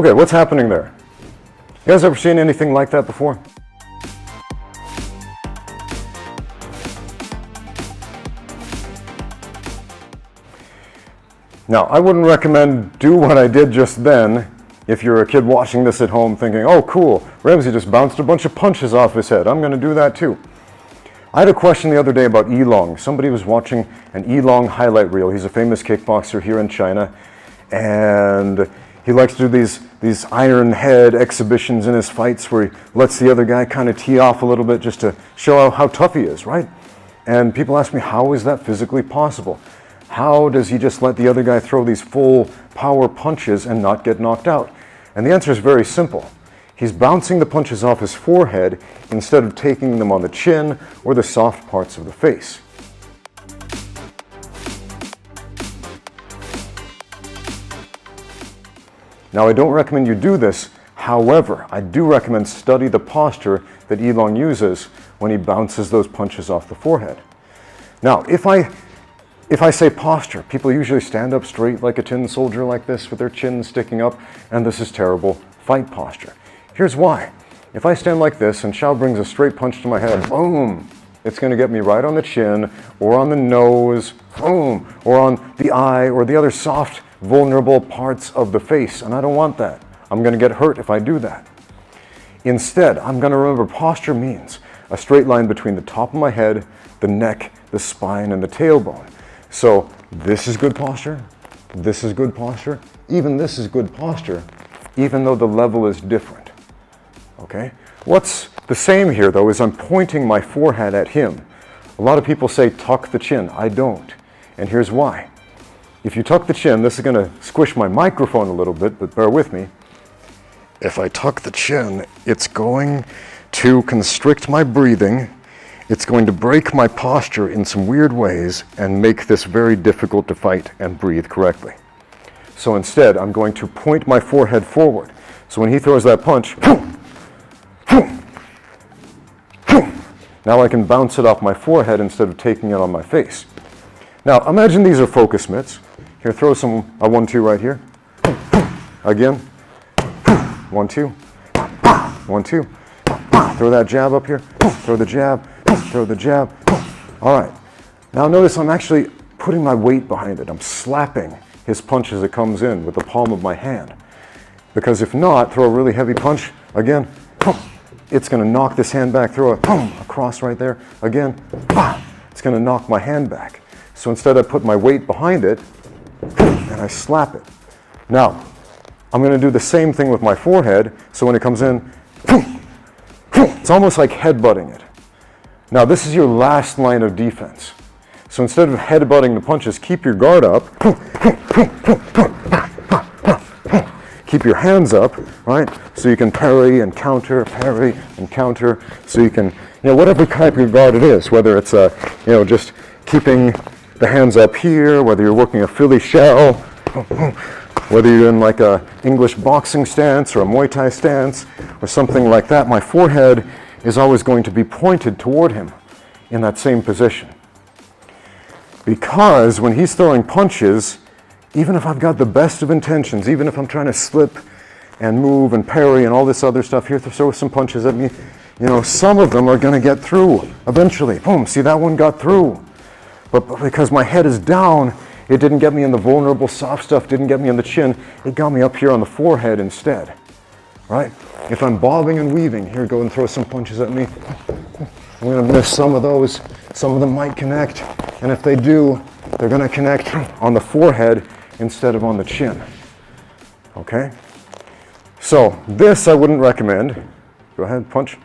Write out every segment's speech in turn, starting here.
Okay, what's happening there? You guys ever seen anything like that before? Now, I wouldn't recommend do what I did just then if you're a kid watching this at home thinking, oh cool, Ramsey just bounced a bunch of punches off his head. I'm going to do that too. I had a question the other day about Yilong. Somebody was watching an Yilong highlight reel. He's a famous kickboxer here in China, and he likes to do these Iron Head exhibitions in his fights where he lets the other guy kind of tee off a little bit just to show how tough he is, right? And people ask me, how is that physically possible? How does he just let the other guy throw these full power punches and not get knocked out? And the answer is very simple. He's bouncing the punches off his forehead instead of taking them on the chin or the soft parts of the face. Now, I don't recommend you do this. However, I do recommend study the posture that Yilong uses when he bounces those punches off the forehead. Now, if I say posture, people usually stand up straight like a tin soldier like this with their chin sticking up, and this is terrible fight posture. Here's why. If I stand like this and Shao brings a straight punch to my head, boom, it's going to get me right on the chin or on the nose, boom, or on the eye or the other soft, vulnerable parts of the face, and I don't want that. I'm going to get hurt if I do that. Instead, I'm going to remember posture means a straight line between the top of my head, the neck, the spine, and the tailbone. So this is good posture, this is good posture, even this is good posture, even though the level is different. Okay? What's the same here though is I'm pointing my forehead at him. A lot of people say tuck the chin. I don't. And here's why. If you tuck the chin, this is going to squish my microphone a little bit, but bear with me. If I tuck the chin, it's going to constrict my breathing. It's going to break my posture in some weird ways and make this very difficult to fight and breathe correctly. So instead, I'm going to point my forehead forward. So when he throws that punch, now I can bounce it off my forehead instead of taking it on my face. Now imagine these are focus mitts. Here, throw a 1-2 right here. Again, 1-2, 1-2. Throw that jab up here, throw the jab, throw the jab. All right, now notice I'm actually putting my weight behind it. I'm slapping his punch as it comes in with the palm of my hand. Because if not, throw a really heavy punch, again, it's going to knock this hand back. Throw a cross right there, again, it's going to knock my hand back. So instead I put my weight behind it and I slap it. Now, I'm going to do the same thing with my forehead, so when it comes in, it's almost like headbutting it. Now this is your last line of defense. So instead of headbutting the punches, keep your guard up, keep your hands up, right? So you can parry and counter, so you can, whatever type of guard it is, whether it's just keeping the hands up here, whether you're working a Philly shell, whether you're in like a English boxing stance or a Muay Thai stance or something like that, my forehead is always going to be pointed toward him in that same position. Because when he's throwing punches, even if I've got the best of intentions, even if I'm trying to slip and move and parry and all this other stuff, here to throw some punches at me, some of them are going to get through eventually. Boom, see, that one got through. But because my head is down, it didn't get me in the vulnerable soft stuff, didn't get me in the chin, it got me up here on the forehead instead, right? If I'm bobbing and weaving, here, go and throw some punches at me. I'm going to miss some of those. Some of them might connect, and if they do, they're going to connect on the forehead instead of on the chin, okay? So this I wouldn't recommend. Go ahead, punch.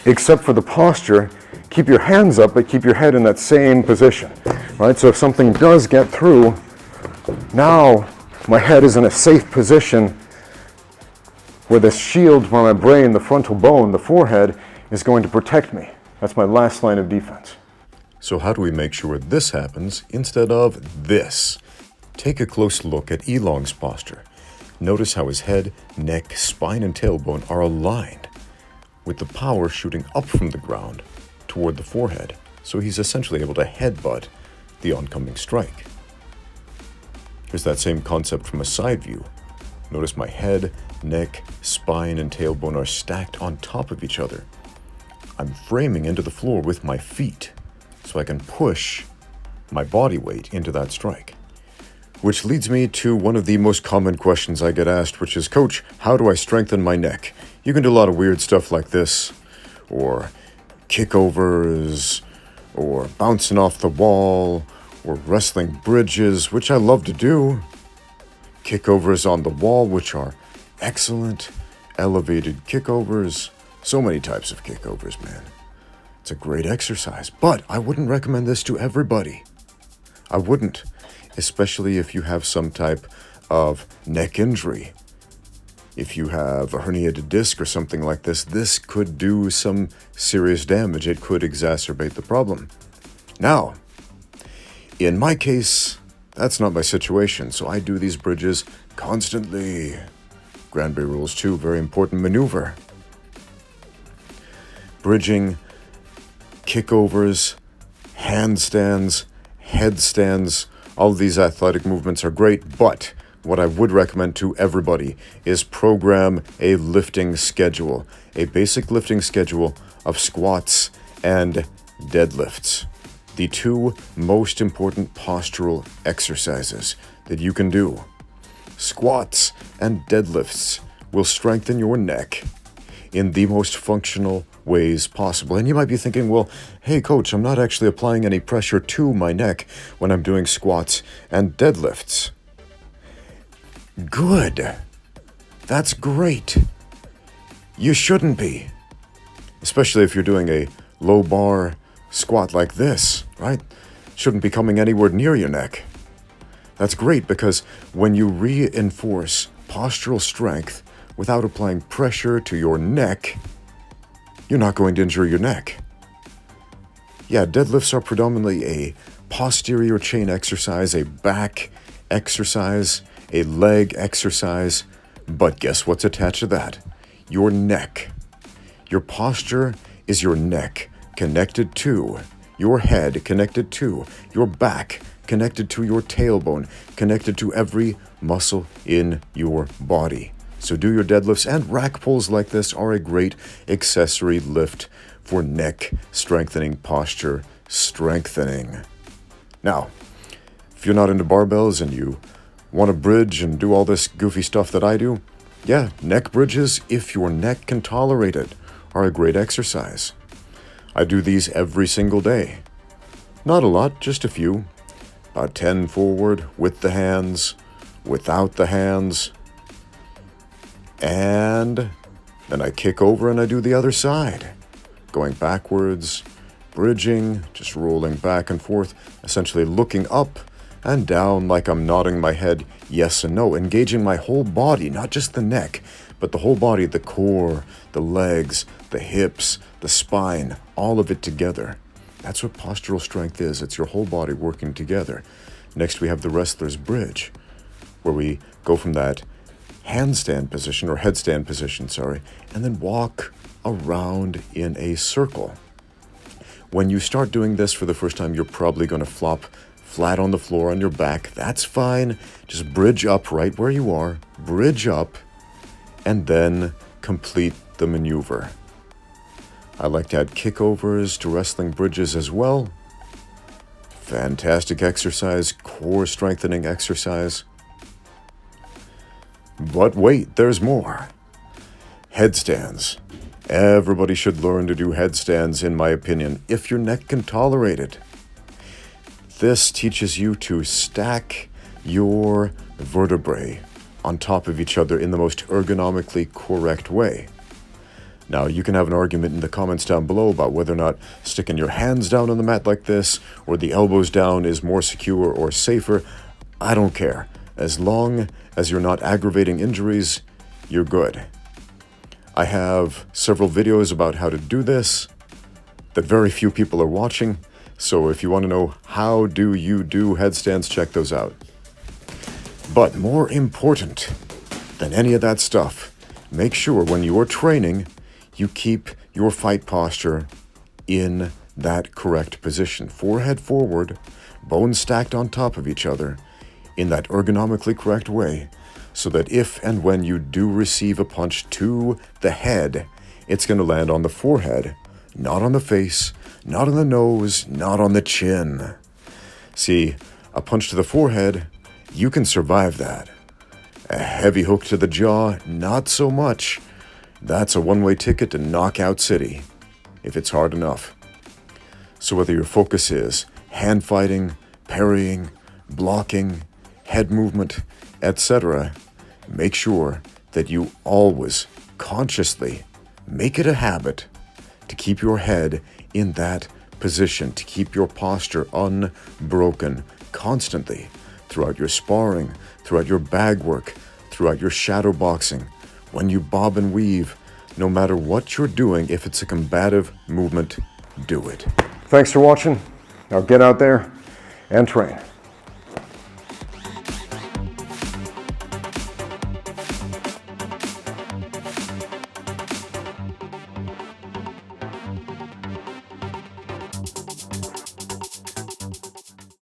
Except for the posture. Keep your hands up, but keep your head in that same position, right? So if something does get through, now my head is in a safe position where the shield for my brain, the frontal bone, the forehead, is going to protect me. That's my last line of defense. So how do we make sure this happens instead of this? Take a close look at Yilong's posture. Notice how his head, neck, spine, and tailbone are aligned, with the power shooting up from the ground toward the forehead, so he's essentially able to headbutt the oncoming strike. Here's that same concept from a side view. Notice my head, neck, spine, and tailbone are stacked on top of each other. I'm framing into the floor with my feet so I can push my body weight into that strike. Which leads me to one of the most common questions I get asked, which is, Coach, how do I strengthen my neck? You can do a lot of weird stuff like this, or kickovers, or bouncing off the wall, or wrestling bridges, which I love to do. Kickovers on the wall, which are excellent. Elevated kickovers. So many types of kickovers, man. It's a great exercise, but I wouldn't recommend this to everybody. I wouldn't, especially if you have some type of neck injury. If you have a herniated disc or something like this could do some serious damage. It could exacerbate the problem. Now, in my case, that's not my situation, so I do these bridges constantly. Granbury Rules 2, very important maneuver. Bridging, kickovers, handstands, headstands, all of these athletic movements are great, but what I would recommend to everybody is program a lifting schedule, a basic lifting schedule of squats and deadlifts. The two most important postural exercises that you can do. Squats and deadlifts will strengthen your neck in the most functional ways possible. And you might be thinking, well, hey, Coach, I'm not actually applying any pressure to my neck when I'm doing squats and deadlifts. Good. That's great. You shouldn't be. Especially if you're doing a low bar squat like this, right? Shouldn't be coming anywhere near your neck. That's great because when you reinforce postural strength without applying pressure to your neck, you're not going to injure your neck. Yeah, deadlifts are predominantly a posterior chain exercise, a back exercise, a leg exercise, but guess what's attached to that? Your neck. Your posture is your neck connected to your head, connected to your back, connected to your tailbone, connected to every muscle in your body. So do your deadlifts, and rack pulls like this are a great accessory lift for neck strengthening, posture strengthening. Now, if you're not into barbells and you want to bridge and do all this goofy stuff that I do, yeah, neck bridges, if your neck can tolerate it, are a great exercise. I do these every single day. Not a lot, just a few. About 10 forward, with the hands, without the hands. And then I kick over and I do the other side. Going backwards, bridging, just rolling back and forth, essentially looking up and down like I'm nodding my head yes and no, engaging my whole body, not just the neck, but the whole body, the core, the legs, the hips, the spine, all of it together. That's what postural strength is. It's your whole body working together. Next, we have the Restless Bridge, where we go from that handstand position, or headstand position, and then walk around in a circle. When you start doing this for the first time, you're probably going to flop flat on the floor on your back. That's fine. Just bridge up right where you are, bridge up, and then complete the maneuver. I like to add kickovers to wrestling bridges as well. Fantastic exercise, core strengthening exercise. But wait, there's more. Headstands. Everybody should learn to do headstands, in my opinion, if your neck can tolerate it. This teaches you to stack your vertebrae on top of each other in the most ergonomically correct way. Now, you can have an argument in the comments down below about whether or not sticking your hands down on the mat like this or the elbows down is more secure or safer. I don't care. As long as you're not aggravating injuries, you're good. I have several videos about how to do this that very few people are watching. So if you want to know how do you do headstands, check those out. But more important than any of that stuff, make sure when you're training, you keep your fight posture in that correct position. Forehead forward, bones stacked on top of each other, in that ergonomically correct way, so that if and when you do receive a punch to the head, it's going to land on the forehead, not on the face, not on the nose, not on the chin. See, a punch to the forehead, you can survive that. A heavy hook to the jaw, not so much. That's a one-way ticket to Knockout City, if it's hard enough. So whether your focus is hand fighting, parrying, blocking, head movement, etc., make sure that you always consciously make it a habit to keep your head in that position, to keep your posture unbroken constantly throughout your sparring, throughout your bag work, throughout your shadow boxing, when you bob and weave. No matter what you're doing, if it's a combative movement, do it. Thanks for watching. Now get out there and train.